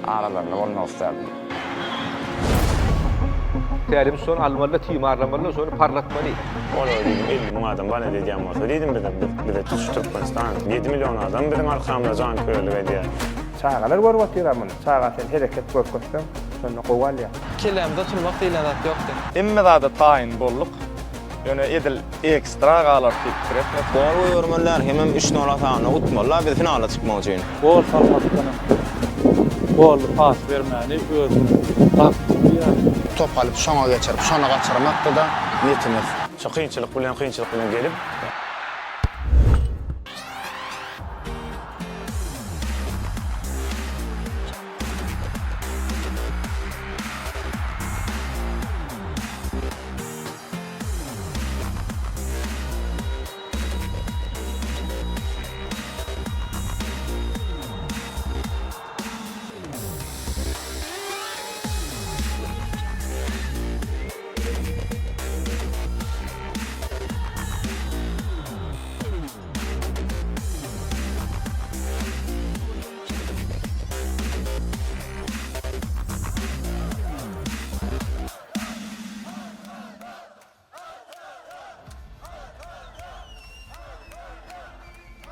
aralarında olmak isterdim. Tälim son almalı, timarlamalı, sonra parlatmalı. Ola dedim 50 bin adam bana diyeceğim olsa dedim bir de tutuş Türkmenistan 7 milyon adam bizim arkamda can köylü ve diye. Çağalar görüp oturamın. Çağa sen hareket görkötsem sonra goval ya. Kelemde turmak diýilen zat ýokdy. Emme zada tayin bolluk. Yani edil ekstra galar fikret. Gol görmeler hemen 3-0 atağına utmalar biz finala çıkmak için. Gol salmaktan, gol pas vermeni özünü taktiği yani. Top alıp şona geçirip şona kaçırmakta da niyetimiz. Şu kıyınçılık bilen gelip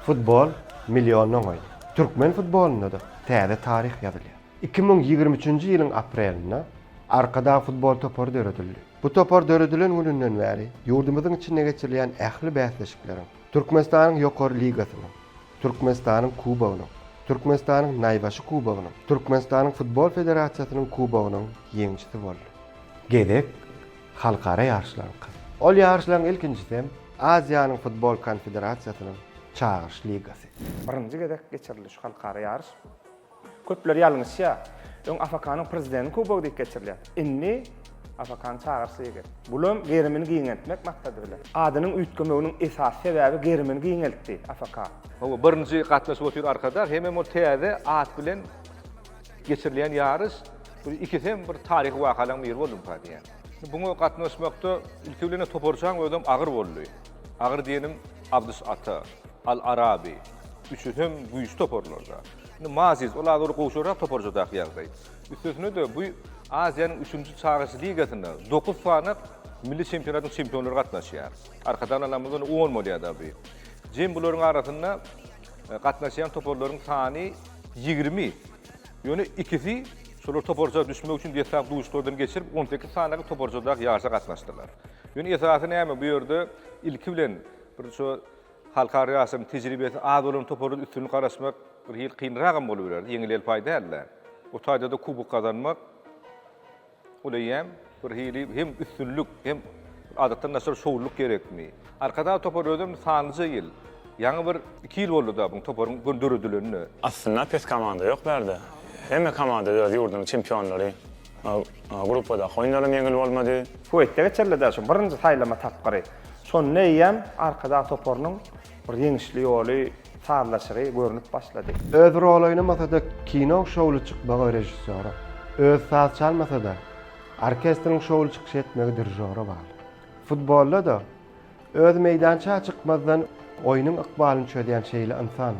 Futbol milyondan oýdy. Türkmen futbolunda da täze tarih ýazylýar. 2023-nji ýylyň aprelinde arkada futbol topary döredildi. Bu topar dörediliň gününden bäri ýurdumyzyň içinde geçirilen ähli bäsleşikleriň, Türkmenistanyň ýokary ligasynyň, Türkmenistanyň kubogynyň, Türkmenistanyň naýbaşy kubogynyň, Türkmenistanyň futbol federasiýasynyň kubogynyň ýeňçisi boldy. Gedek halkara ýarşylar. Ol ýarşylaryň ilkinjisi Aziýanyň futbol konfederasiýasynyň Çağırış Ligasy. Birinji gedek geçirildi şu halkara yarış. Köpler ýalňyşça, öň Afakanyň prezidenti kubogy diýip geçirilýär. Inni Afakanyň çağırış ligasy. Bulam gerimini giňeltmek maksady bilen. Adynyň üýtgemeginiň esas sebäbi gerimini giňeltdi Afaka. O birinji gatnaşyp otur arkada hem o täze at bilen geçirilen ýarys bir ikisem bir tarih wakalan bir boldum diýen. Buňa gatnaşmakda ilki bilen toporçaň ödüm agyr boldy. Agyr diýenim Abdus Ata, Al-Arabi, üçü hem güýç toporlarda. Maziz, olar goşura toporjada ýagdaý. Üstüne de bu Aziýanyň 3-nji çağırış ligasynda 9 sanyk milli çempionatyň çempionlary gatnaşýar. Arkadan alamyzdan 10 modýada bu. Jem bularyň arasynda gatnaşýan toporlaryň sany 20. Ýöne ikisi şolar toporja düşmek üçin desap duşlardan geçirip 18 sanyk toporjada ýarşa gatnaşdylar. Ýöne esasy näme bu ýerde ilki bilen bir şu halkara ýasym tejribesi az bolan toporun üstünü garaşmak bir hil kynragam bolup berdi. Ýeňil paýda elle. O taýda da kubok kazanmak olaýam bir hili hem üstünlük hem adatdan näçe şowluk gerekmi. Arkada topor ödüm sanjy ýyl. Ýaňy bir 2 ýyl boldy da bu toporun göndürüdilenini. aslında pes komanda yok berdi. Hem komanda da ýurdun çempionlary. Grupada oýnarym ýeňil bolmady. Fuetde geçirildi şu birinji saýlama tapgary. Son näýem arkada topornyň bir ýeňişli ýoly sarlaşyry görünüp başlady. Öz rol oynamasa da kino şowlu çykmagy rejissöri. Öz saz çalmasa da orkestrň şowlu çykyş etmegi dirijori bar. Futbolda da öz meýdança çykmazdan oýnyň ykbalyny çödýän şeýle insan.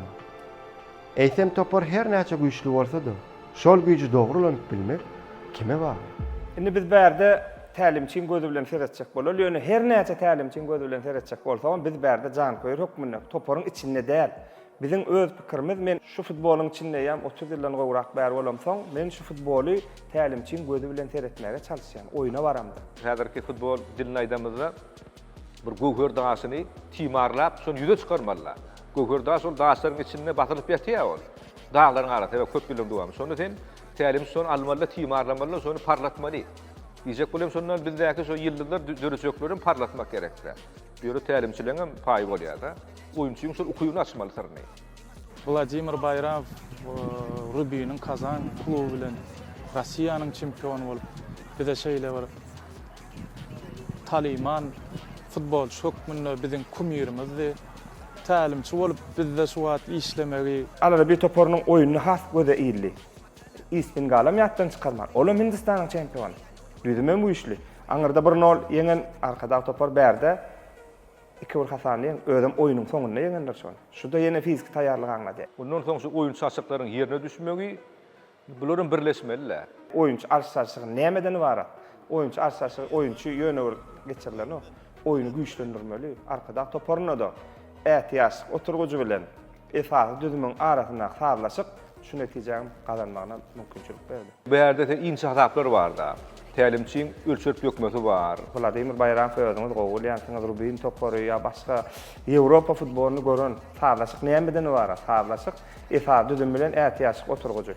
Eýsem topor her näçe güýçli bolsa da, şol güýçi dogrulanyp bilmek kime bar? Indi biz bärde tälimçiň gözü bilen seretjek bolar. Ýöne her näçe tälimçiň gözü bilen seretjek bolsa, biz bärde jan koýur hökmüne toporyň içinde däl. Bizim öz pikirimiz, men şu futboluň içinde ýam 30 ýyldan gowrak bär bolamsoň, men şu futbolu tälimçiň gözü bilen seretmäge çalyşýan, oýuna baramdy. Häzirki futbol dilini aýdamyzda bir göwür daşyny timarlap, şonu ýüze çykarmalar. Göwür daş ol daşlaryň içinde batylyp ýatýar ol. Dağlaryň arasynda köp ýylyň dowam. Şonu sen tälim son almaly, timarlamaly, şonu parlatmaly. Diyecek bolem şondan bizdäki şo ýyldylar dörüçöklerini parlatmak gerekdir. Ýöre tälimçiligiň paý bolýar da. Oýunçyň şol ukuýuny açmaly syrny. Vladimir Bayramov Rubinin Kazan klubu bilen Russiýanyň çempionu bolup bize şeýle bar. Taliman futbol şokmunda biziň kumýerimizdi. Tälimçi bolup bizde şu wagt işlemegi. Alara bir toporynyň oýuny has göze iýildi. İstin galam ýatdan çykarman. Olam Hindistanyň çempionu. Düzümen bu işli. Aňyrda 1-0 ýeňen arkada topar bärde. 2-1 hasanlyň özüm oýunyň soňunda ýeňenler şol. Şu da ýene fizik taýýarlyk aňlady. Bundan soň şu oýun çaçyklaryň ýerine düşmegi Buların birleşmeliler. Oyuncu arşarşığı nämeden ibarat? Oyuncu arşarşığı oyuncu yöne geçirilen o. Oyunu güýçlendirmeli. Arkada toparına da ätiýaş oturgucu bilen esasy düzümün arasynda sarlaşyp şu netijeň gazanmagyna mümkinçilik berdi. Bu yerde ince hataplar var da. Tälimçiň ölçüp ýokmesi var. Vladimir Bayramov özüňiz gowul ýa-da Rubin topory ýa başga Ýewropa futboluny gören sarlaşyk nämeden ibarat? Sarlaşyk esasy düzüm bilen ätiýaş oturgucu.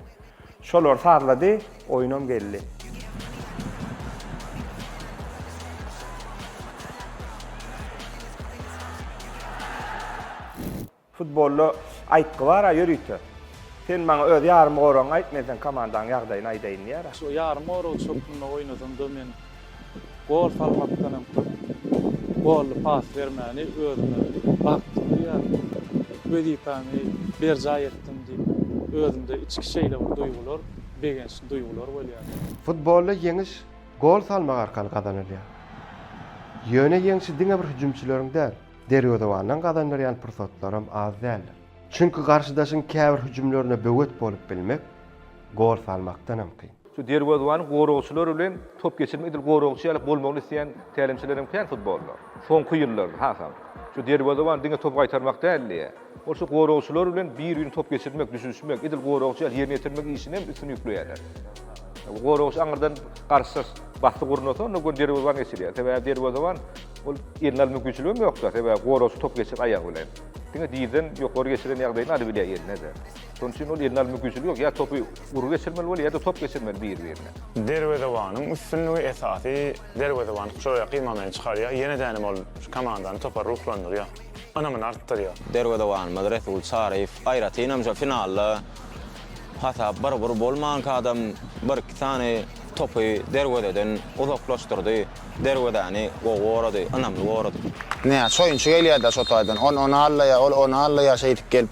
Şolar sarlady, oýunam geldi. Futbolda aýtgy bar, ýörüýti. Sen maňa öz ýarym goraň aýtmasan komandaň ýagdaýyny aýdaýyn ýa-da. Şu yarım orul çokluğuna oynadığımda men gol salmaktanım, gol pas vermeni özüme baktım ya, vazifemi berca ettim deyip özümde içki şeyler duygular, begenç duygular bolýar. Futbolda yeňiş gol salmak arkaly gazanylýar. Ýöne yeňişi diňe bir hüjümçileriň däl, derýodawandan gazanylýan pursatlarym az däldir. Çünki garşydaşyň käbir hüjümlerine böwet bolup bilmek gol salmakdan hem kyn. Şu derwazwan gorogçular bilen top geçirmek edil gorogçy alyp bolmagyny isleýän tälimçilerim kän futbollar. Soňky ýyllarda hasam. Şu derwazwan diňe top gaýtarmak däldi. O şu gorogçular bilen bir-birini top geçirmek, düşüşmek, edil gorogçy ýerine ýetirmek işini hem üstün ýükleýärler. Bu gorogçy aňyrdan garşy basty gurunsa, onu gol derwazwan geçirýär. Sebäbi derwazwan ol ýerine almak güýçlügim ýoksa, sebäbi gorogçy top geçir aýagy bilen. Diňe diýden ýokary geçiren ýagdaýyny aly bilýär ýerine de. Şoň üçin ol ýerine almak güýçlügi ýok, ýa topu urup geçirmeli bol, ýa-da top geçirmeli bir-birine. Derwedewanyň üstünlügi esasy derwedewan şoýa kymamaly çykarýar. Ýene dänim ol komandany topa ruhlandyrýar. Anamyny artdyrýar. Derwedewan Resul Şarif aýratynam şu finalda hata barabur bolman adam bir tane topu derwededen uzaklaşdyrdy. Derwedany gowrady, anamly gowrady. Ne, soyuncu gelýär da sotaýdan. Onu allaya şeýdip gelip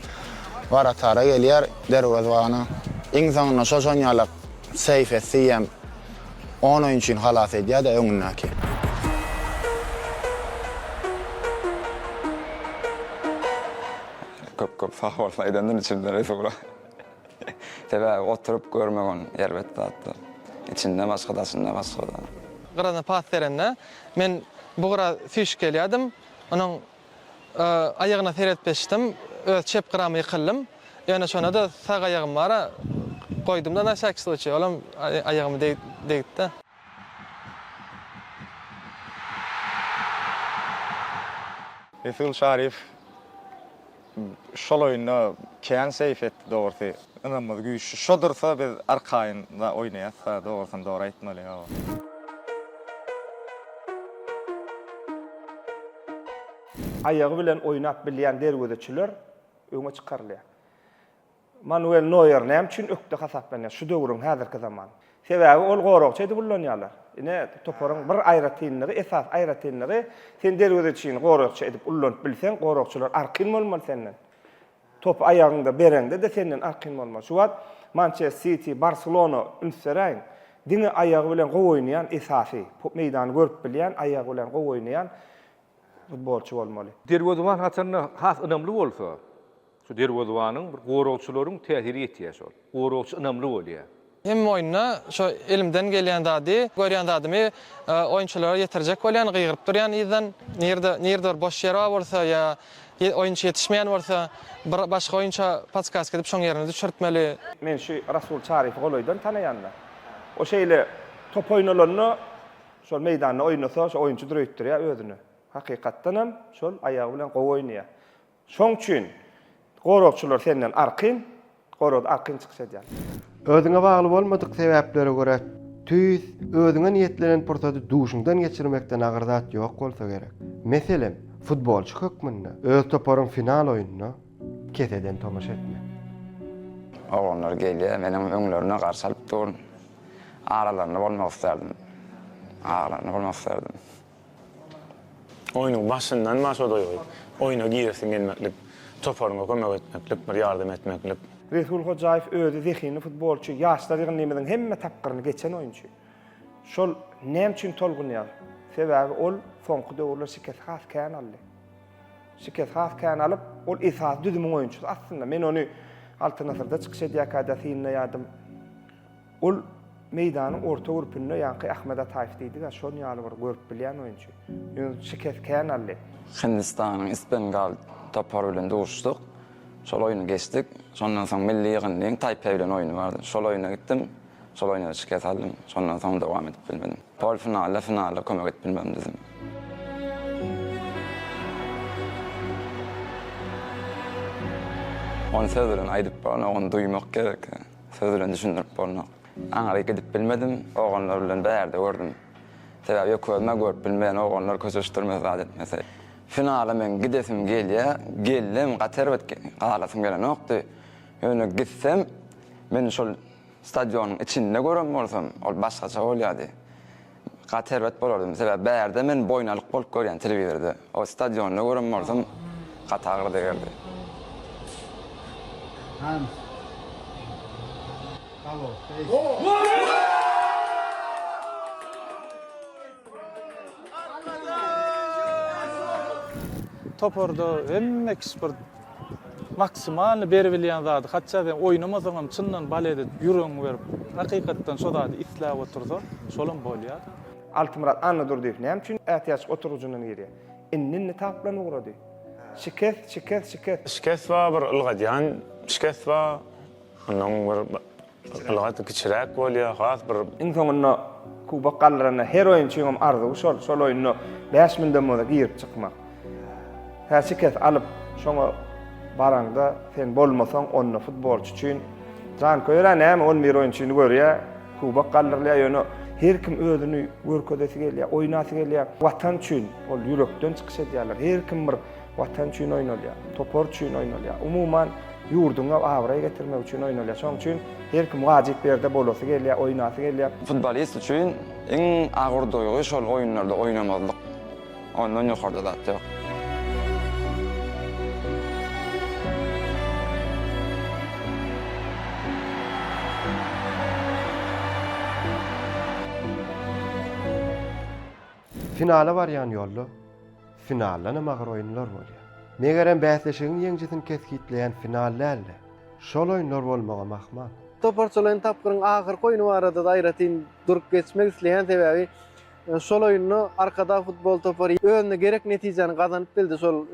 baratara gelýär derwedwany. Iň soňuna şoşanýalyk seyf etdiýem 10 oyunçuň halas edýär da öňündäki. Köp fahval faydandan içimde Resul'a. Sebäbi oturup görmegen elbetde atdy. İçinde başgadasynda başgada. Gyrana pas berende men bu gyra süýşüp gelýärdim. Onuň aýagyna seretbeşdim. Öz çep gyramy ýykyldım. Ýöne şona da sağ aýagym bara goýdum da naşakslyçy. Olam aýagymy degdi. Resul Şarif şol oýunda kän seyf etdi dogry. Anamyz güýçli şodursa biz arkaýynda oýnaýatsa dogrusyny dogry aýtmaly. Aýagy bilen oýnap bilýän derwedçiler öňe çykarylýar. Manuel Neuer näme üçin ökde hasaplanýar şu döwrüň häzirki zaman. Sebäbi ol gorogçy edip ullanýarlar. Ine toparyň bir aýratynlygy, esas aýratynlygy sen derwedçiň gorogçy edip ullanyp bilsen, gorogçylar arkyn bolmaly senden. Top aýagynda berende de senden arkyn bolmaly. Şu wagt Manchester City, Barcelona ünseraň diňe aýagy bilen gow oýnaýan esasy, meýdany görüp bilýän, aýagy bilen gow oýnaýan futbolçy bolmaly. Derwazwan haçanna has önamly bolsa, şu derwazwanyň bir gorogçylaryň täsiri etýär şol. Gorogçy önamly bolýar. Hem oýuna şu elimden gelýän dady, görýän dadymy oýunçylara ýetirjek bolýan, gyýryp durýan ýerden, nerede boş ýer bolsa ýa oýunçy ýetişmeýän bolsa, bir başga oýunça paskask edip şoň ýerine düşürtmeli. Men şu Resul Şarify goloýdan tanaýanlar. O şeýle top oýnalanyny şol meýdanda oýnasa, şo oýunçy durýtdyrýar özüni. Hakykatdan hem şol aýagy bilen gow oýnaýar. Şoň üçin gorogçylar senden arkyn, gorog arkyn çykşadýar. Özüňe bagly bolmadyk sebäplere görä tüýs özüňe niýetlenen pursatdy duşuňdan geçirmekden agyrdat ýok bolsa gerek. Meselem, futbolçy hökmünde öz toparyň final oýunyna keseden tomaşa etmek. Oğlanlar gelýär, menim öňlerine garşy alyp durun. Aralarynda bolmak isterdim. Oyunun başından başa doýup, oyuna girsin gelmeklik, toparyňa kömek etmeklik, bir ýardym etmeklik. Resul Hocaýew özü zehini futbolçy, ýaşlar ýygnymyň hemme tapgyryny geçen oýunçy. Şol näme üçin tolgunýar? Sebäbi ol soňky döwürler şikes has kän aldy. Şikes has kän alyp, ol esas düzümüň oýunçysy. Aslında men onu alternatywda çykyş edýär kadasynna ýadym ol meydanyň orta urpünde ýa-ni Ahmet Ataýew diýdi, şol ýaly bir görüp bilýän oýunçy. Ýöne şiketken aldy. Hindistan'ın İspengal topar bilen duştuk. Şol oyunu geçtik. Sondan soň milli ýygynyň Taipei bilen oyunu vardy. Şol oyuna gittim. Şol oyuna şiket aldım. Sondan soň dowam edip bilmedim. Pol finalda kömek edip bilmem dedim. Onu sözülen aýdyp bana onu duymak gerek. Sözülen düşündirip bana. Aňa gidip bilmedim. Oğlanlar bilen bärde gördüm. Sebäbi görüp bilmeýän oğlanlar köçüşdirmez adetmese. Finala men gidesim geldim, gaterbet galasym gelen nokdy. Ýöne gitsem, men şol stadionyň içinde görem bolsam, ol başgaça bolýardy. Gaterbet bolardym, sebäbi bärde men boýnalyk bolup görýän telewizorda. O stadionyny görem bolsam, gatagry derdi. Toporda hemme ekspert maksimal beri bilýän zady. Hatça ben oýnamasaňam çyndan balede ýüregiň berip, hakykatdan şo zady isläp otursa, şolam bolýar. Altımurat anladır diýip, näme üçin ätiýaç oturujunyň ýeri. Innini taplan ugrady. Şikes. Şikes var bir ılgadyan, şikes var. Onun bir ılgat kiçirek bolýar, has bir Iň soňunda Kuba gallaryna her oýunçyň arzugy şol oýuny 5000 demoda girip çykmak. Her şikes alıp şoňa baranda sen bolmasaň ony futbolçy üçin jan koýra näme ol bir oýunçyny görýär. Kuba gallarly ýöne her kim özüni görkezesi gelýär, oýnasy gelýär. Watan üçin ol ýürekden çykyş edýärler. Her kim bir watan üçin oýnalýar, topor üçin oýnalýar. Umuman ýurduňa awraya getirmek üçin oýnalýar. Şoň üçin her kim wajyp berde bolasy gelýär, oýnasy gelýär. Futbolist üçin iň agyr duýgy şol oýunlarda oýnamazlyk. Ondan ýokarda da ýok. Finala barýan ýolda finalda namagyr oýunlar bolýar. Megerem bäsleşigiň ýeňjisini keskitleýän finallerle şol oýunlar bolmagy mahmal. Toparçylaryň tapgyryň ahyr oýuny barada da aýratyn durup geçmek isleýän sebäbi şol oýuny arkada futbol topary özüne gerek netijeni gazanyp bildi. Şol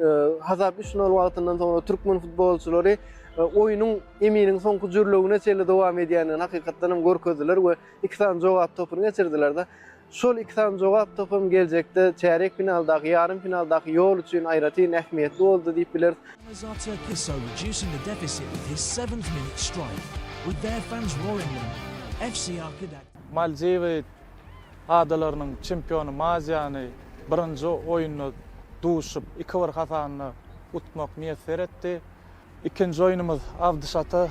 hazap 3-0 wagtyndan soňra türkmen futbolçylary oýunyň eminiň soňky jürlegine çeli dowam edýänini hakykatdan hem görkezdiler we 2 tane jogap topuny geçirdiler da. Şol 2 tane jogap topum geljekde çeyrek finaldaky, yarım finaldaky ýol üçin aýratyn ähmiýetli boldy diýip biler. Mazata Kisso reducing the deficit with his 7th minute strike, with their fans roaring them. FC Arkadak. Maldivi adalarynyň çempionu Mazyany birinji oýuny duşup 2 bir hatanyny utmak meýesser etdi. İkinji oýunumuz Avdışata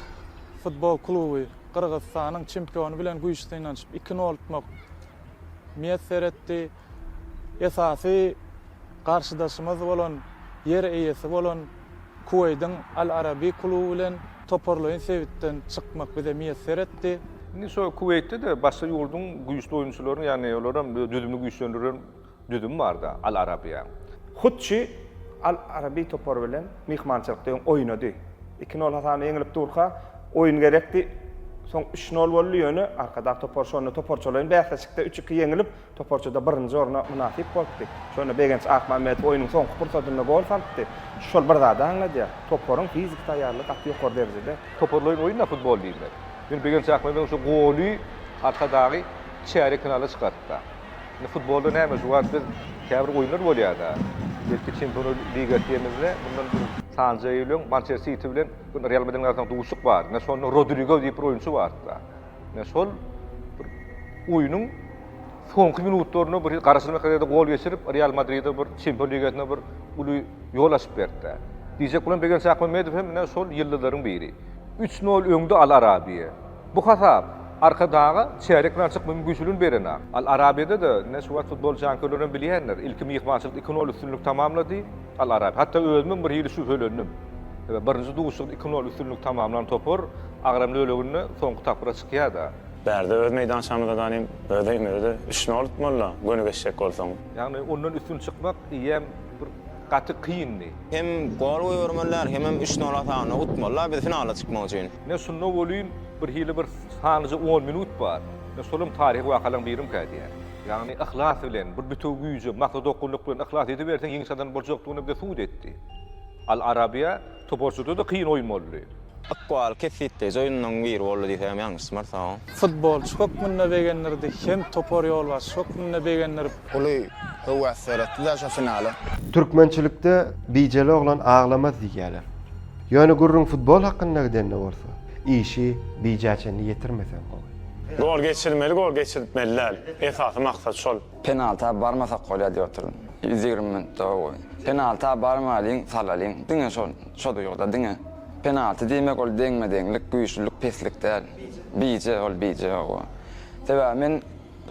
futbol kluby Kırgızstanyň çempionu bilen güýçlenip 2-0 utmak meýesser etdi. Esasy garşydaşymyz bolan yer eýesi bolan Kuweyt'in Al Arabi kluby bilen toparlaýan sebitden çykmak bize meýesser etdi. Indi şo Kuweyt'de de başga ýurduň güýçli oýunçylaryny, ýani olaram düdümli güýçlendiren düdüm bar da Al Arabiýa. Hutçi Al Arabi topar bilen mihmançylykda oýnady. 2-0 hatany ýeňilip durka oýun gerekdi. Soň 3-0 boldy ýöne arkada toparçylaryň bäsleşikde 3-2 ýeňilip toparçyda birinji orna munasip boldy. Şonu Begenç Ahmametov oýunyň soňky pursatyna gol saltdy. Şol bir zada anladyar. Toparyň fizik taýýarlyk atý ýokary derejede. Toparlaýan oýunda futbol diýilýär. Men Begenç Ahmametov şu goly arkadaky çeyrek finala çykatdy. Futbolda näme jugat biz käbir oýunlar bolýar da. Belki Çempionlar Liga diýemizde bundan bir Sanjy ýylyň Manchester City bilen Real Madrid'in arasynda duşuk bar. Ne şonu Rodrigo diýip bir oýunçy bar da. Ne şol oýunyň soňky minutlaryna bir garaşdyrma kadar gol geçirip Real Madrid'e bir Çempionlar Ligasyna bir uly ýol açyp berdi. Diýjek bolan Begenç Ahmametov hem ne şol ýyldylaryň biri. 3-0 öňde Al Arabiýe. Bu hasap arkadaga çeyrek final çykma mümkinçiligi berene. Al Arabiýede de ne şuwat futbol jankylaryny bilýänler. İlki mihmançylyk 2-0 üstünlük tamamlady Al Arabi. Hatta özüm bir ýyly şüphelendim. Birinji duşuk 2-0 üstünlük tamamlanan topor agramly ölegini soňky tapyra çykýar da. bärde öz meýdançamyzda danym öýde 3-0 utmalla göni geçecek bolsaň. Ýagny ondan üstün çykmak ýem bir gaty kynny. Hem gol goýurmalar hem 3-0 atany utmalar biz finala çykmak üçin. Ne şunu bolýyn bir hili bir sanıcı 10 minut bar. Solum tarihi wakalan birim kädi yani. Yani ihlas bilen, bir bütün güýje, maksat dokunluk bilen ihlas edip bersen ýeňsadan boljakdygyny bir suud etdi. Al Arabiya toporsuda da kıyın oyun boldy. Akkual kesitte joyunun bir boldy diýsem ýalňyş sağ. Futbol çok münne begenlerde hem topor yol var, çok münne begenler. Uluy huwa seretdi da şo finala. Türkmençilikde bijeli oglan ağlamaz diýerler. Ýöne gurrun futbol hakynda denne bolsa, işi bijäçeni ýetirmesen gowy. Gol geçirmeli, gol geçirmeliler. Esasy maksat şol. Penalta barmasak golya diýotdum. 120 minutda oý. Penalta barmalyň, salalyň. Diňe şo ýolda diňe. Penalty diýmek ol deňmedeňlik, güýçlük, peslik däl. Bije ol bije oý. Sebäbi men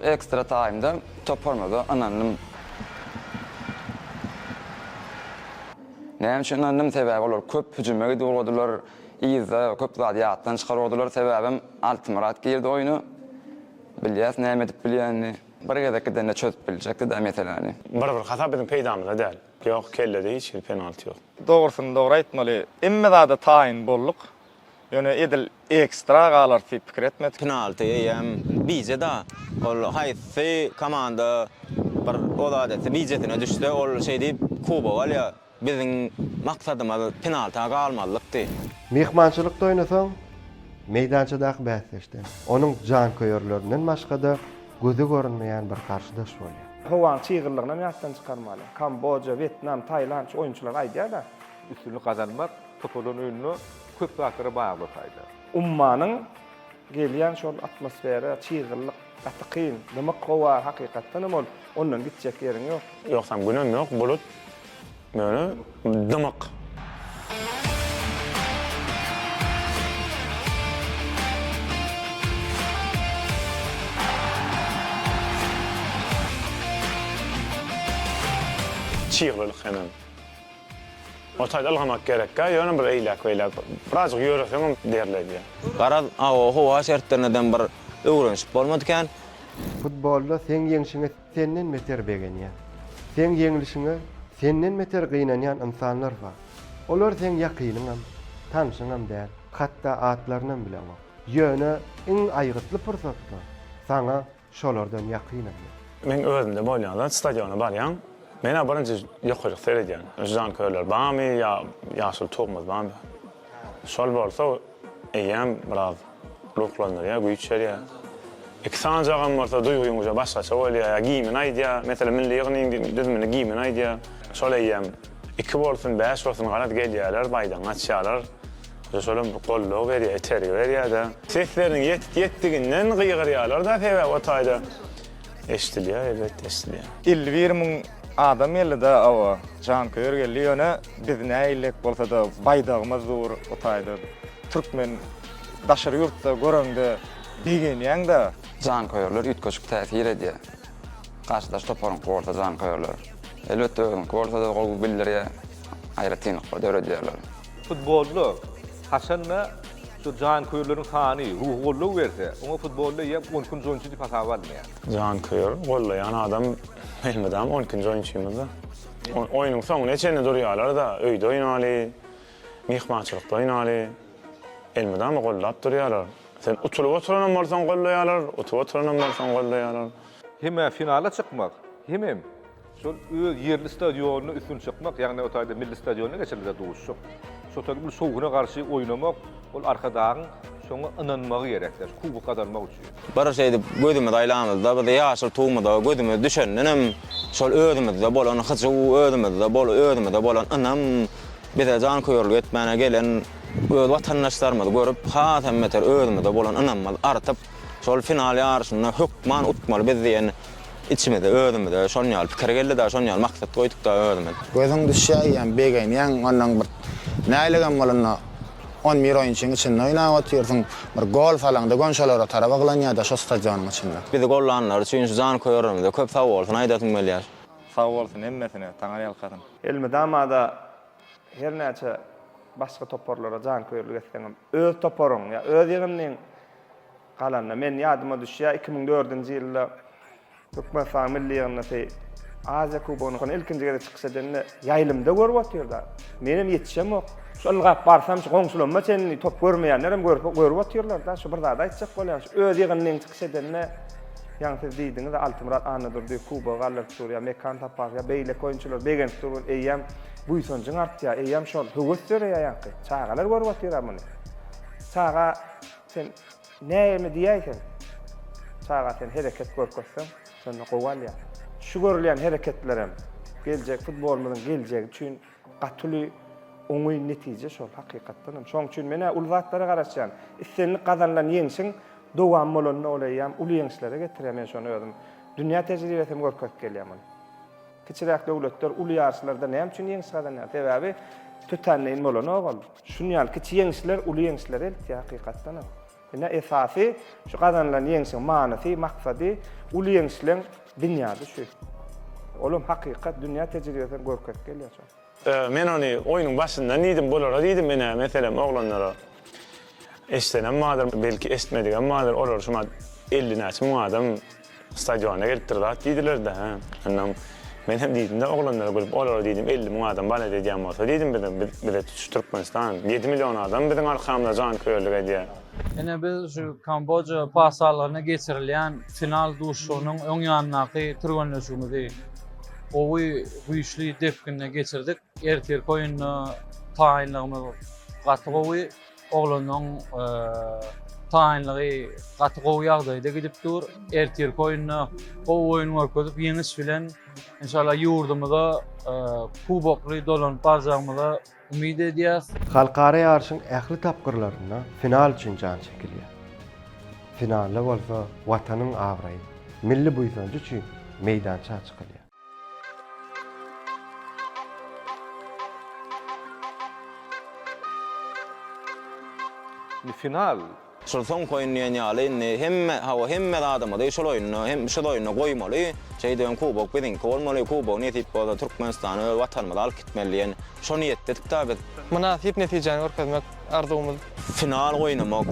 ekstra time'da toparmada ananım. Näme üçin ananım sebäbi olar köp hüjüme gidýärdiler. İýizde köp zadiýatdan çykardylar sebäbim Altymyrat girdi oýunu. Bilýäs näme edip bilýänni. Bir gezekde çözüp biljekdi da meseleni. Bir hata bizim peýdamyzda däl. Ýok, kellede hiç penalty ýok. Dogrusyny dogry aýtmaly. Emme zada taýin bolluk. Ýöne edil ekstra galar pikir etmedi. Penalty ýem bize da ol haýsy komanda bir oladysy bijetine düşse ol şeýdi kuba bolýa. Biziň maksadymyz penaltyga galmalykdy. Mehmançylykda oynasaň, meýdançadaky bäsleşden, onuň jan köýerlerinden başga-da gözü görünmeýän bir karşıdaş bolýar. Howan çygyrylygyny ýatdan çykarmaly. Kamboja, Vietnam, Tayland oýunçylar aýdýar da. Üstünlük kazanmak futbolun önünü köp zatlara baglaýdy. Ummanyň gelýän şol atmosfera, çygyrylyk, gatykyn, nima gowa hakykatdan ol, ondan gitjek ýeriň ýok. Ýoksam günem ýok, bulut. Mene dymak. Çygyrylyk hemen. O taýda algamak gerek. Ýöne bir eýlek weýlek. Birazcık ýöresem derledi. Garaz hawa şertlerinden bir öwrenşip bolmadykan. Futbolda sen ýeňşiňe senden beter begenýär. Sen ýeňilişiňe senden beter gynanýan insanlar bar. Olar sen ýakynyňam, tanşyňam däl, hatda atlarynyň bilen bar. Ýöne iň aýgytly pursatda saňa şolardan ýakynam. Men özümde bolýanda stadiona barýan. Mena birinji ýokaryk seredýän. Jan köýler barmy ýa ýaşyl togmaz barmy? Şol bolsa eýem biraz bloklanýar ýa güýçler ýa. İksan jagam bolsa duýguňyza başgaça bolýar. Giýimin aýdýa, meselem milli ýygynyň düzmini giýimin aýdýa. Şol eýem 2 bolsun, 5 bolsun galat gelýärler, baýdan açýarlar. Şolum gollog berýär, eteri berýär da. Sesleriň ýetdiginden gyýgyrýarlar da sebäp o taýda. Eşdilýär, elbetde eşdilýär. 51 000 adam ýelde awa jan köýer geldi ýöne biz näýlik bolsa da baýdagymyz dur o taýda. Türkmen daşary ýurtda görende diýenýäň da Jan köýerler üýtgeçik täsir edýär. Karşıdaş toporun gorda jan köýerler. Elbetde gorda da gol bildirýär. Aýratyn döredýärler. Futbolda Hasanna şu jan köýerleriň sany, ruh golluk berse, oňa futbolda ýep 10 gün joňçy diýip hasap almaýar. Jan köýer, gollaýan adam bilmedem 10 gün joňçymyzda. Oýunyň soňuna çenne durýarlar da, öýde oýnaly, mehmançylykda oýnaly. Elmedem gollap durýarlar. Sen utulup oturan bolsaň gollaýarlar, utup oturan bolsaň gollaýarlar. Hemme finala çykmak, hemem şol öz ýerli stadionuny üstün çykmak, ýagny o taýda milli stadionuny geçirilýär duşuk. Şol bir sowuna garşy oýnamak, ol arkadagyň şoňa ynanmagy gerekdir, kubuk kazanmak üçin. Bir şeýdi gözüme daýlamyzda, bir ýaşyl tuğmada gözüme düşeninem, şol özümizde bolan hyjy özümizde bolan anam bize jan köýerlik etmäne gelen öz watandaşlarymyzy görüp, hämmeter özümizde bolan anamyz artyp, şol final ýarşyna hukman utmaly biz diýen içimizde özümizde şol ýaly pikir geldi da şol ýaly maksat goýduk da özümiz. Gözüň düşýän begenýän ondan bir näýlegem bolana 10 mir oýunçyň içinde oýnap oturýarsyň, bir gol falanda gonşalara taraba glanýar da şo stadionyň içinde. Biz gollanlar üçin şu jan köýerimizde köp sag bolsun aýdatym gelýär. sag bolsun emmesine taňa ýalkadym. Elmedamada her näçe başga toporlara jan köýerlik etseňem, öz toporuň ýa öz ýerimniň galanna men ýadyma düşýär 2004-nji ýylda Türkmenistan milli ýygyna Aziya Kubonuň ilkinji gede çyksa denne ýaýlymda görüp otyrlar. Menem ýetişem ok. Şol gap barsam goňsulanma sen top görmeýänlerem görüp otyrlar da şu bir zada aýtjak bolýar. Öz ýygynyň çyksa denne ýa-ni diýdiňiz Altimrat anadurdy Kubo galler Suriýa mekan tapar ýa beýle koýunçylar begen turul eýem bu ýsonjyň artýa eýem şol höwüsler ýa-ni çagalar görüp otyrlar muny. Çaga sen näme diýäýsen? Çaga sen hereket görkezsen, sen gowal ýa. Şu görülen hereketlerem geljek futbolumyzyň geljegi üçin gatyly oňy netije şol hakykatdan. Şoň üçin mene ul zatlara garaşýan. Islenlik gazanlan ýeňsiň dowam bolanyny olaýam, ul ýeňçilere getirýän şonu özüm. Dünýä tejribesini görkezip gelýärmi. Kiçirak döwletler ul ýarşylarda näme üçin ýeňç gazanýar? Sebäbi tütänleýin bolany ogul. Şunyal kiçi ýeňçiler ul ýeňçilere eltýär hakykatdan. Ene esasy şu gazanlan ýeňsiň manasy, maksady ul ýeňçileň dünýäde şu. Olum hakykat dünýä tejribesini görkezip gelýär. Men onu oyunun başında nidim bolara diýdim mene meselem oglanlara. Eşlenen madem belki esmedigen madem olar şuma 50 näçe mu adam stadiona geltirdiler diýdiler de. Annam men hem diýdim de oglanlara görüp olar diýdim 50 mu adam bana diýýän bolsa diýdim bize Türkmenistan 7 milyon adam biziň arkamda jan köýerlik edýär. Ene biz şu Kamboja pasalarına geçirilen final duşunun ön yanındaki turganlaşımızı o güýçli defkinle geçirdik. Ertir koyunu tayinliğimiz gatygowy oglanyň tayinliği gatygowy ýagdaýda gidip dur. Ertir koyunu o oýun görkezip ýeňiş bilen inşallah ýurdumyza kubokly dolanyp barjagymyza umid edýäs. Halkara ýarşyň ähli tapgyrlaryna final üçin jan çekilýär. Finalda bolsa watanyň awraýy, milli buýsanjy üçin meýdança çykylýar. Final Şol soň koýunýan ýaly hemme adamda şol oýuny hem şol oýuny goýmaly. Şeýdem kubok biziň bolmaly, kubok netip bolsa Türkmenistany watanymyza alyp gitmeliýän. Şo niýetdedik tabi. Munasip netijeni görkezmek arzumyz. Final oýnamak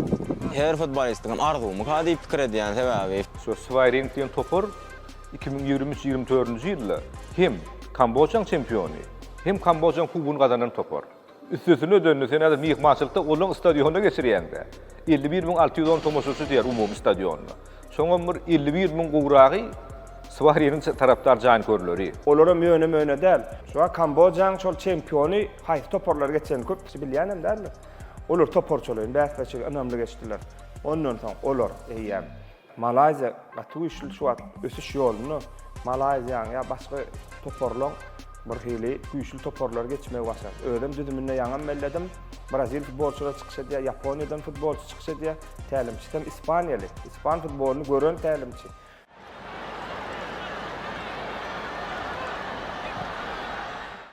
her futbolistiň arzumy hadi pikir edýän sebäbi. şu Swaring diýen topar 2023-24-nji ýylda hem Kambojaň çempiony, hem Kambojaň kubogyny gazanan topar. Üstüne dönüp sen adam mihmançylykda olaň stadionda geçirýände 51.610 tomoşaçy diýer umumy stadionna. Şoňa bir 51.000 gowragy Swaring'in taraptar jan körleri. Olara möne däl. Şuwa Kambojaň şol çempiony haýy toporlar geçen köp kişi bilýän däl. Olar toporçylygyny bäsçe önemli geçdiler. Ondan soň olar eýem Malayziýa gatwyşly şu ösüş ýoluny Malayziýa ýa başga toporlar bir hili güýçli toporlar geçmegi başlar. Ödüm düdümünde ýaňam melledim. Brazil futbolçular çyksa diýä, Ýaponiýadan futbolçu çyksa diýä, tälimçi hem Ispaniýaly. İspan futboluny gören tälimçi.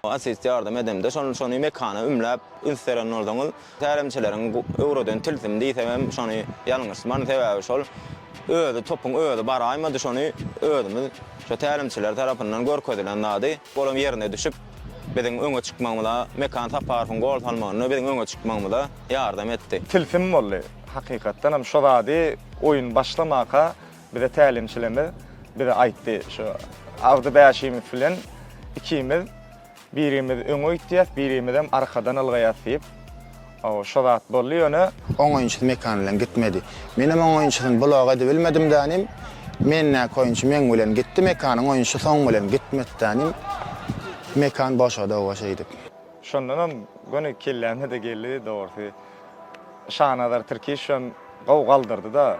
Asist yardım edemde şonu mekana ümläp ünseren ordan tälimçileriň Eurodan tilsim diýsem şonu ýalňyşman sebäbi şol öýde topun öýde baraýmady şonu öýdümi şu tälimçiler tarapyndan görkezdilen nady bolam ýerine düşüp biziň öňe çykmamyza mekan taparyn gol salmagyny biziň öňe çykmamyza ýardam etdi. Tilfim boldy. Hakykatdan hem şo zady oýun başlamaka bize tälimçilerimiz bize aýtdy şu awdy bäşimiz bilen ikimiz birimiz öňe gitýär, birimiz hem arkadan algaýas diýip o şo zat bolýany On oyuncu mekan bilen gitmedi. Menem on oyuncusyň bulaga edy bilmedim danim. Men näme oyuncu men bilen gitdi mekanyň oyunçy soň bilen gitmedi danim. Mekan başa da başaýdy. şondan hem göne kelläne de geldi dogry. Şanadar Türkiýe gow galdyrdy da.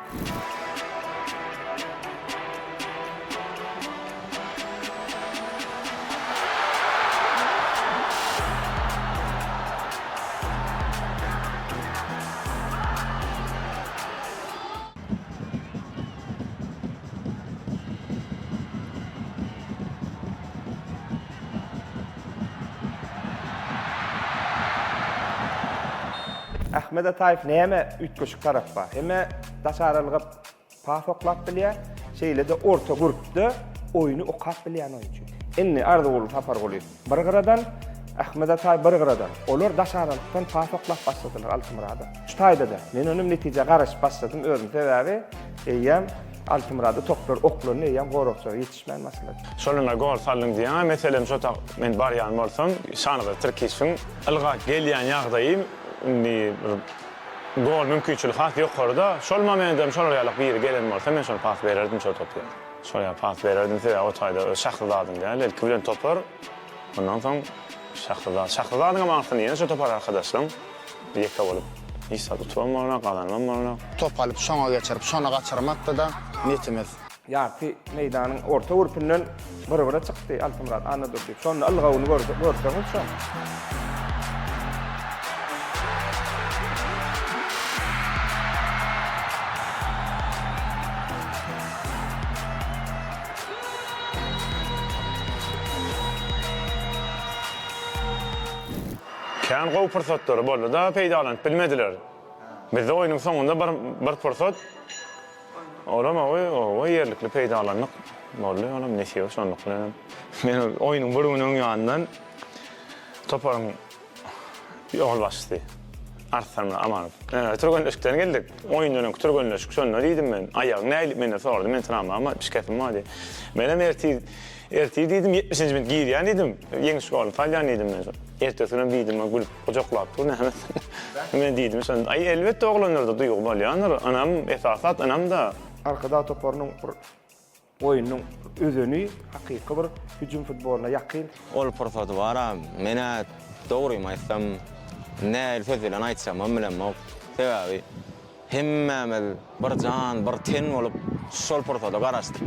Ahmed Ataýew näme ütköşük tarappa. Hemme daşaralygyp pas oklap bilýär. Şeýle de orta grupda oýuny okap bilýän oýunçy. Inni ardy bolup tapar goly. Bir garadan Ahmed Ataýew bir garadan. Olar daşaralykdan pas oklap başladylar Altimrada. Şu taýda da men onuň netije garaş başladym özüm sebäbi eýem Altymrada toplar oklarını eýen gorokça ýetişmän masala. Şoluna gol saldyň diýen meselem şota men barýan bolsam, şanyda Türkiýeň ilga gelýän ýagdaýym gol mümkinçilik hat ýokarda. Şol momentem şol ýalyk bir gelen bolsa men şol pas bererdim şol topy. Şol ýa pas bererdim se o taýda şahlydadyň diýen el kibilen topar. Ondan soň şahlydadyň amaňsyny ýene şol topar arkadaşlarym ýekde bolup ýysa tutmamana galanmamana. Top alyp şoňa geçirip şoňa gaçyrmakda da niyetimiz. Ýa-ki meýdanyň orta urpynyň bir-bire çykdy Altymrad anladyk diýip. Şonu algawyny görseňiz şo. Kän gowy pursatlar boldy da peýdalanyp bilmediler. Biz oýnyň soňunda bir pursat olama o ýerlikli peýdalanyk boldy, olam neşe şonluk bilen. Men oýnyň bölüminiň ýanyndan toparyň ýol başdy. Artsamda amanyp. Türgönleşikden geldik. Oýundan türgönleşik şonda diýdim men. Aýagyň näýip mende sordum. Men tanamam, biskepim var diýdi. Menem erti diýdim 70-nji minut girýän diýdim. Ýeňi şol falýan diýdim men. Ertesine diýdim, gülüp gojaklap dur näme. Men diýdim, şon ay elbetde oglanlarda duýgu bolýanlar. Anam esasat anam da Arkada toparynyň oýunyň özüni hakyky bir hüjüm futboluna ýakyn. Ol pursat bara mene dogry maýsam näil söz bilen aýtsam bilenmok. Sebäbi hemmemiz bir jan, bir ten bolup şol pursata garaşdyk.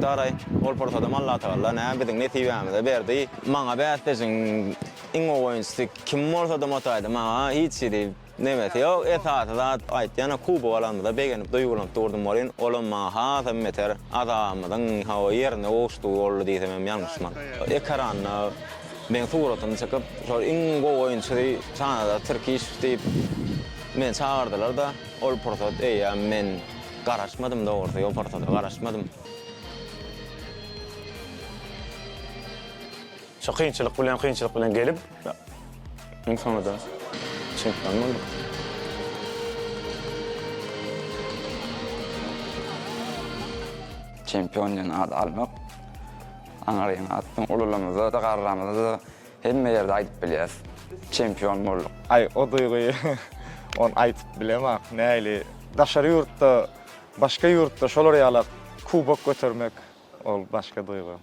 Ol pursatam Allah Taala näme biziň nesibämize berdi. Maňa bäsdeşiň iň oýunçy kim bolsa da motaýdy. Maňa hiç edi nemeti ýok. Esasda aýtýana kuba alanda begenip duýgulanıp durdum bolýan. Olam maňa hasam meter adamyň hawa ýerine oşdy boldy diýsem ýalňyşman. Ekranna men suratyny çykyp şol iň oýunçy çanada Türkiýe diýip men çağırdylar da ol pursat eýa men garaşmadym da orada ýol pursata garaşmadym. şu kynçylyk bilen gelip iň sonunda çempion bolduk. Çempion ýa-ni ad almak. Aňaryň atdyň ululamyza da garramyza da hemme ýerde aýdyp bilýäs. Çempion bolduk. Ay o duýguy on aýtyp bilemek. Näili daşary ýurtda, başga ýurtda şolar ýalyk kubok götürmek ol başga duýgu.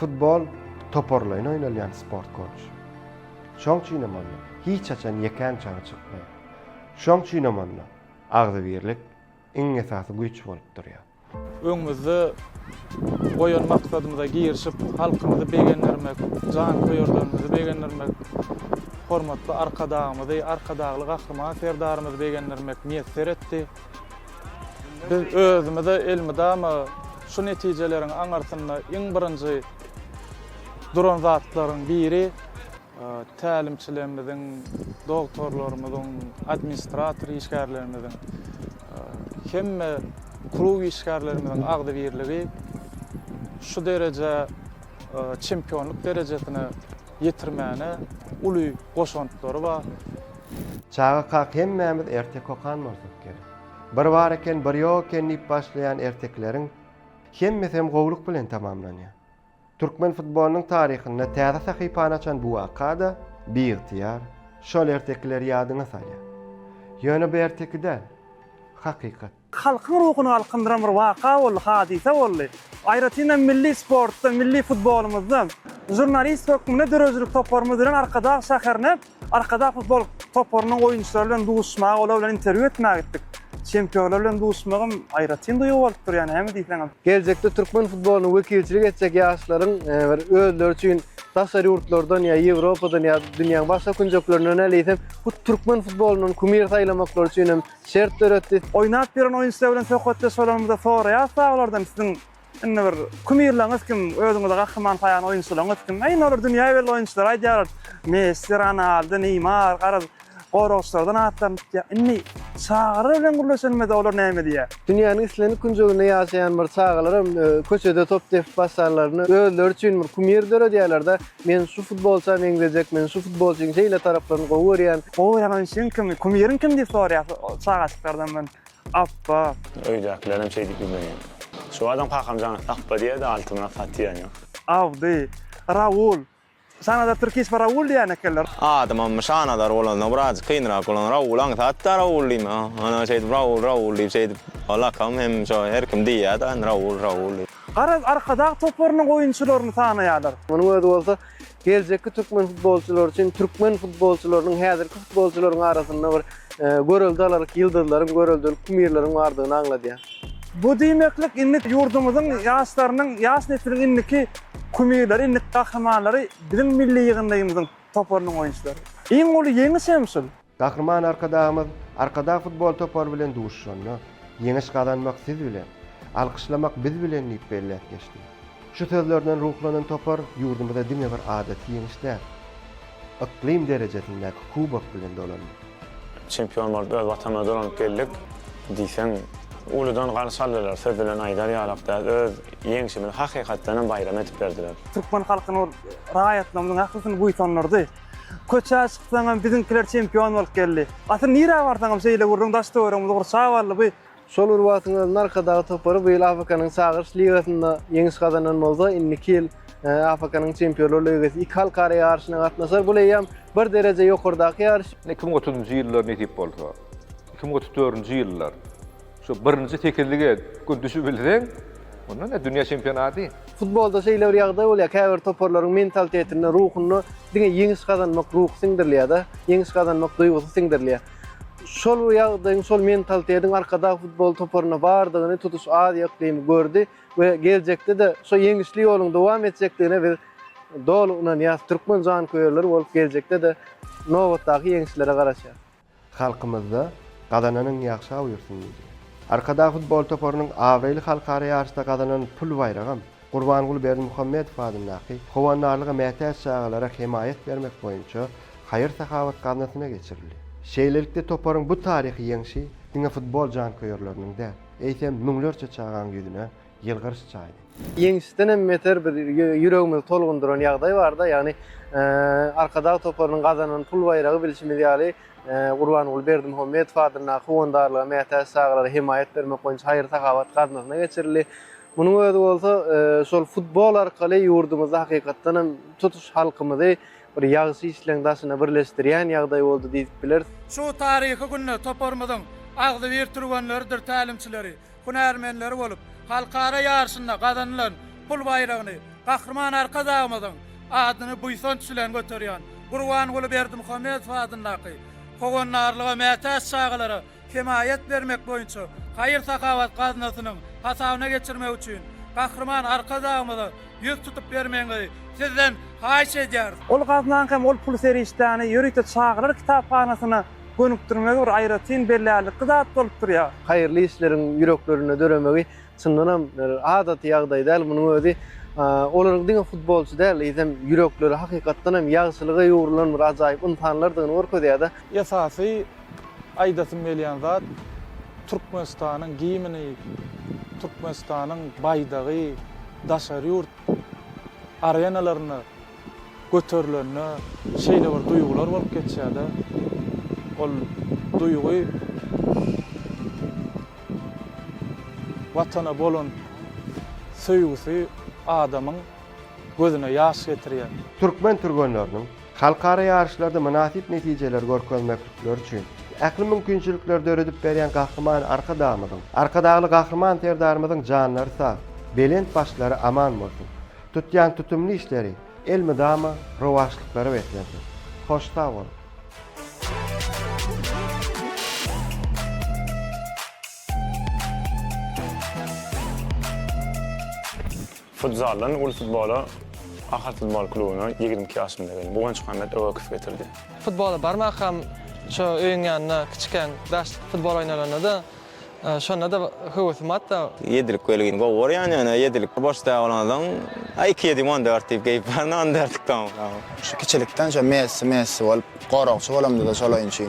Futbol toporlaýan oýnalýan sport görüş. Şoňçyn emanda hiç açan ýeken çaňy çykmaýar. Şoňçyn emanda agdy birlik iň esasy güýç bolup durýar. Öňümizde goýan maksadymyza girişip halkymyzy begenlermek, jan koýarlarymyzy begenlermek, hormatly arkadagymyzy, arkadagly gahrman serdarymyzy begenlermek niýet seretdi. Biz özümizde elmidama şu netijeleriň aňarsyna iň birinji duran zatlaryň biri tälimçilerimiziň, doktorlarymyzyň, administrator işgärlerimizin hemme klub işgärlerimizin agdy birligi şu derece çempionluk derejesine ýetirmäne uly goşantlary bar. Çağa kak hemmemiz ertek okan bolsak gerek. Bir bar eken, bir ýok eken diýip başlaýan ertekleriň hemmesi hem gowluk bilen tamamlanýar. Türkmen futbolunyň taryhynda täze sahypany açan bu wakada bir-ihtiyar şol ertekleri ýadyna salýar. Ýöne bu ertekde hakykat. Halkyň ruhuny alkyndyran bir waka boldy, hadise boldy. Aýratynda milli sportda, milli futbolumuzda jurnalist hökmüne dörözlük toparymyz bilen arkada şäherne, arkada futbol toparynyň oýunçylary bilen duşmak, olar bilen interwiu etmek etdik. Çempionlar bilen duşmagym aýratyn duýup bolup dur ýani hemme diýsen. Gelecekde Türkmen futbolunu wekilçilik etjek ýaşlaryň özleri üçin daşary ýurtlardan ýa Ýewropadan ýa dünýäniň başga künjeklerinden eleýsem, bu türkmen futbolunyň kumir saýlamaklar üçin şert töretdi. Oýnap biren oýunçylar bilen söhbetde soramyzda soraýar saglardan sizin inne bir kumirlaryňyz kim, özüňizde gahryman saýan oýunçylaryňyz kim? Aýyn olar dünýä bel oýunçylar aýdýar. Messi, Ronaldo, Neymar, garaz Goroslardan atlan ya inni çağırı bilen gurlaşanmada olar näme diýär. Dünýäniň islenip künjeginde ýaşaýan bir çağalarym köçede top tepip basarlaryny özleri üçin bir kumir döredýärler da men şu futbolça men gelecek, men şu futbolçyň şeýle taraplaryny gowurýan. Gowurýan şeň kim? Kumirin kim diýip soraýar çağaçlardan men. Appa. Öýdäkilerim şey diýip bilmeýän. Şu adam pakamjany tappa diýe de altyna satýan ýok. Awdy, Raul. Sana da Türkiýe Raul diýen ekeler. Adamam şanadar bolan, biraz kynrak bolan Raul aňy hatda Raul diýme. Ana şeýdi Raul diýip şeýdi. Allah kam hem şo her kim diýär da Raul. Garaz arkada toparynyň oýunçylaryny tanaýarlar. Munyň özü bolsa geljekki türkmen futbolçylar üçin türkmen futbolçylarynyň häzirki futbolçylaryň arasynda bir göreldi ýyldızlaryň göreldi kumirleriň bardygyny anladýar. Bu diýmeklik inni ýurdumyzyň ýaşlarynyň ýaş nesliniň inniki kumirleri, inniki gahrymanlary bizim milli ýygyndagymyzyň toparynyň oýunçylary. Iň uly ýeňi semsul. Gahryman arkadağımız arkada futbol topar bilen duşşanna, ýeňiş kazanmak siz bilen, alkyşlamak biz bilen diýip belläp geçdi. Şu sözlerden ruhlanan topar ýurdumyzda diňe bir adaty ýeňişler. Iklim derejesindäki kubok bilen dolandy. Çempion bolup öz watanyna dolanyp geldik diýsen, uludan garşalylar söz bilen aýdar ýalakda öz ýeňişini hakykatdan bayram edip berdiler. Türkmen halkyny raýatlamyň haklysyny buýsanlardy. Köçä çyksaňam bizimkiler çempion bolup geldi. Asyl nire barsaňam şeýle gurrun daşdy öwrüň gurşawarly bu. Şol urwatynyň arkadagy topary bu ýyl Afrikanyň sagyrç ligasynda ýeňiş kazanan bolsa, indiki ýyl Afrikanyň çempionlar ligasy iki halkara ýarşyna gatnaşar. Bu ýam bir derece ýokardaky ýarş. 2030-njy ýyllar netip bolsa, 2034-njy ýyllar şu birinji tekillige gün düşüp bilseň, ondan da dünýä çempionaty. Futbolda şeýle bir ýagdaý bolýar, käbir toparlaryň mentalitetini, ruhuny diňe ýeňiş kazanmak ruh siňdirliýär da, ýeňiş kazanmak duýgusy siňdirliýär. Şol ýagdaýyň, şol mentalitetiň arkada futbol toparyna bardygyny tutuş ad ýaklymy gördi we geljekde de şo ýeňişli ýoluň dowam etjekdigine bir dolugyndan ýa türkmen jan köýerleri bolup geljekde de nowatdaky ýeňişlere garaşýar. Halkymyzda gazananyň ýakşy aýyrsyň diýdi. Arkada futbol toparynyň awayly halkara ýarşda gazanan pul bayragam Gurbangul Berdimuhammedow adyndaky howanarlyga mätäç çağalara himayet bermek boýunça haýyr sahawat gazanasyna geçirildi. Şeýlelikde toparyň bu taryhy ýeňişi diňe futbol janköýerleriniň de eýsem müňlerçe çağan ýüzüne ýylgyryş çaýdy. Ýeňişden hem meter bir ýüregimizi tolgunduran ýagdaý bar da, ýagny arkada toparynyň gazanan pul bayragy bilişimiz ýaly Gurbangul Berdimuhammedow adyndaky howandarlyga mätäç çağalara himayet bermek boýunça haýyr sahawat gazanasyna geçirildi. Munyň özü bolsa şol futbol arkaly ýurdumyzda hakykatdan hem tutuş halkymyzy bir ýagşy işleňdaşyna birleşdirýän ýagdaý boldy diýip biler. Şu taryhy günde toparmyzyň agdy bir turganlardyr tälimçileri, hunärmenleri bolup, halkara ýarşynda gazanylan pul bayragyny gahrman arkadağymyzyň adyny buýsanç bilen göterýän Gurbangul Berdimuhammedow adyndaky howanarlyga mätäç çağalara himayet bermek boýunça haýyr sakawat gazanasynyň hasabyna geçirmek üçin gahrman arkadağymyzy ýüz tutup bermeňi sizden haýyş edýär. Ol gazanan hem ol pul serişdäni ýürüýte çağalar kitapxanasyna gönükdirmegi bir aýratyn bellälik zat bolup durýar. Haýyrly işleriň ýüreklerine döremegi çyndanam adaty ýagdaý däl. Munyň özü olaryň diňe futbolçy däl, ýa-da ýürekleri hakykatdan hem ýagşylyga ýuwrulan bir ajaýyp insanlardygyny görkezýär da. Esasy aýdasym gelýän zat Türkmenistanyň giyimini, Türkmenistanyň baýdagy, daşary ýurt arenalaryny göterilenine şeýle bir duýgular bolup geçýär da. Ol duýgy watana bolan söýgüsi adamyň gözüne ýaş getirýär. Türkmen türgenleriniň halkara ýarşlarda münasip netijeler görkezmekler üçin äkli mümkinçilikler döredip berýän gahrman arkadagly gahrman terdarymyzyň janlary sag, belent başlary aman bolsun. Tutýan tutumly işleri, elmidama rowaşlyklary betlensin. Hoş sag bol. Futboldan ul futbola Ahal futbol klubuna 22 yaşımda geldim. Bu genç Muhammed öwekif getirdi. Futbola barmakam şu öýün ýanyna kiçiken daş futbol oýnalanda da şonda da höwüsüm hatda 7'lik gelgin go var yani 7'lik boşta olandan ay 2 14 diýip geýip barna 14 tamam. Şu kiçilikden şu Messi bolup, goraqçy bolamdy da şol oýunçy.